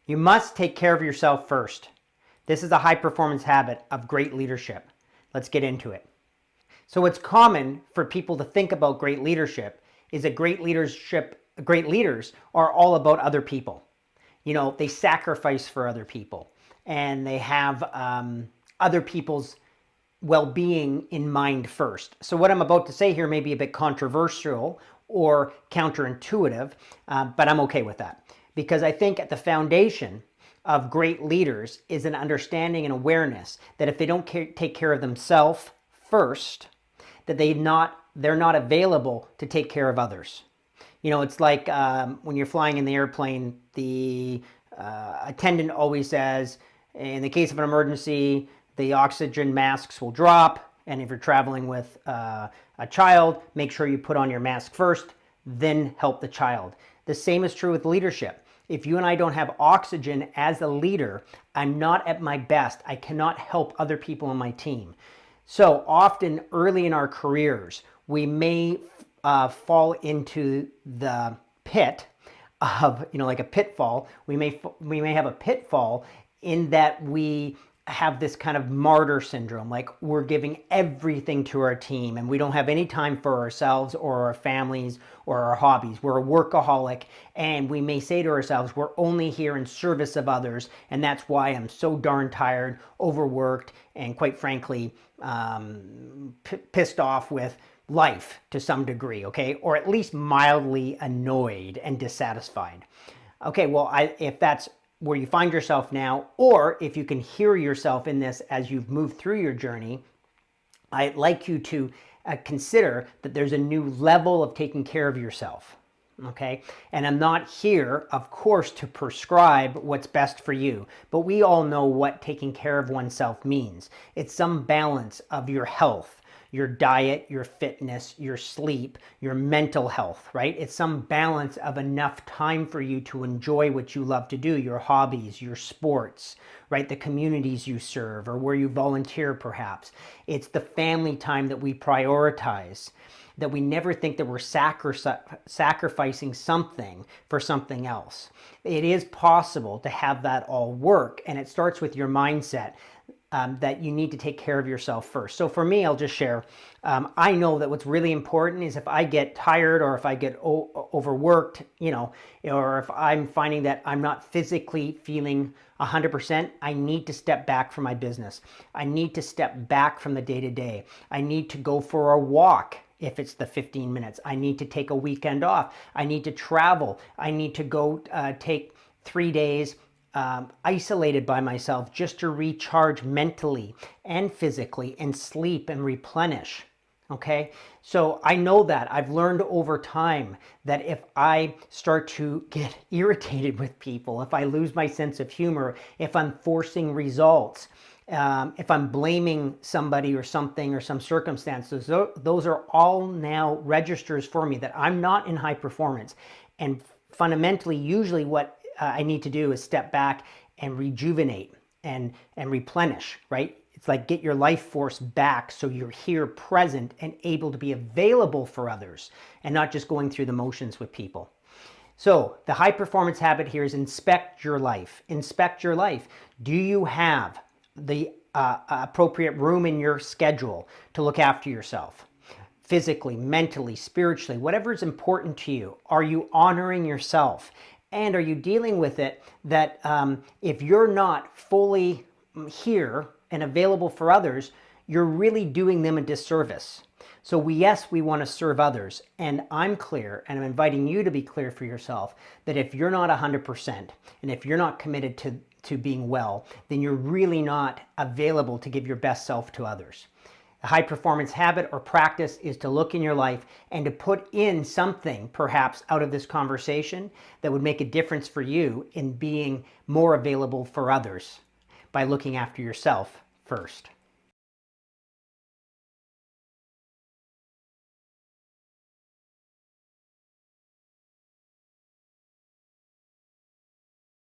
You must take care of yourself first. This is a high performance habit of great leadership. Let's get into it. So it's common for people to think about great leadership is that great leaders are all about other people. You know, they sacrifice for other people and they have other people's well-being in mind first. So what I'm about to say here may be a bit controversial or counterintuitive, but I'm okay with that because I think at the foundation of great leaders is an understanding and awareness that if they don't take care of themselves first, that they're not available to take care of others. You know, it's like when you're flying in the airplane, the attendant always says, in the case of an emergency, the oxygen masks will drop, and if you're traveling with a child, make sure you put on your mask first, then help the child. The same is true with leadership. If you and I don't have oxygen as a leader, I'm not at my best. I cannot help other people on my team. So often early in our careers, we may fall into the pit of, you know, like a pitfall. We may have a pitfall in that we have this kind of martyr syndrome, like we're giving everything to our team and we don't have any time for ourselves or our families or our hobbies. We're a workaholic and we may say to ourselves, we're only here in service of others, and that's why I'm so darn tired, overworked, and quite frankly, pissed off with life to some degree, okay? Or at least mildly annoyed and dissatisfied. Okay, well, if that's where you find yourself now, or if you can hear yourself in this as you've moved through your journey, I'd like you to consider that there's a new level of taking care of yourself, okay? And I'm not here, of course, to prescribe what's best for you, but we all know what taking care of oneself means. It's some balance of your health, your diet, your fitness, your sleep, your mental health, right? It's some balance of enough time for you to enjoy what you love to do, your hobbies, your sports, right? The communities you serve or where you volunteer perhaps. It's the family time that we prioritize, that we never think that we're sacrificing something for something else. It is possible to have that all work, and it starts with your mindset. That you need to take care of yourself first. So for me, I'll just share, I know that what's really important is if I get tired or if I get overworked, you know, or if I'm finding that I'm not physically feeling 100%, I need to step back from my business. I need to step back from the day-to-day. I need to go for a walk if it's the 15 minutes. I need to take a weekend off. I need to travel. I need to go take 3 days isolated by myself just to recharge mentally and physically and sleep and replenish. Okay, so I know that I've learned over time that if I start to get irritated with people, if I lose my sense of humor, if I'm forcing results, if I'm blaming somebody or something or some circumstances, those are all now registers for me that I'm not in high performance. And fundamentally, usually what I need to do is step back and rejuvenate and replenish, right? It's like get your life force back so you're here present and able to be available for others and not just going through the motions with people. So the high performance habit here is inspect your life. Inspect your life. Do you have the appropriate room in your schedule to look after yourself? Physically, mentally, spiritually, whatever is important to you. Are you honoring yourself? And are you dealing with it that if you're not fully here and available for others, you're really doing them a disservice. So yes, we want to serve others. And I'm clear, and I'm inviting you to be clear for yourself, that if you're not 100% and if you're not committed to being well, then you're really not available to give your best self to others. A high performance habit or practice is to look in your life and to put in something perhaps out of this conversation that would make a difference for you in being more available for others by looking after yourself first.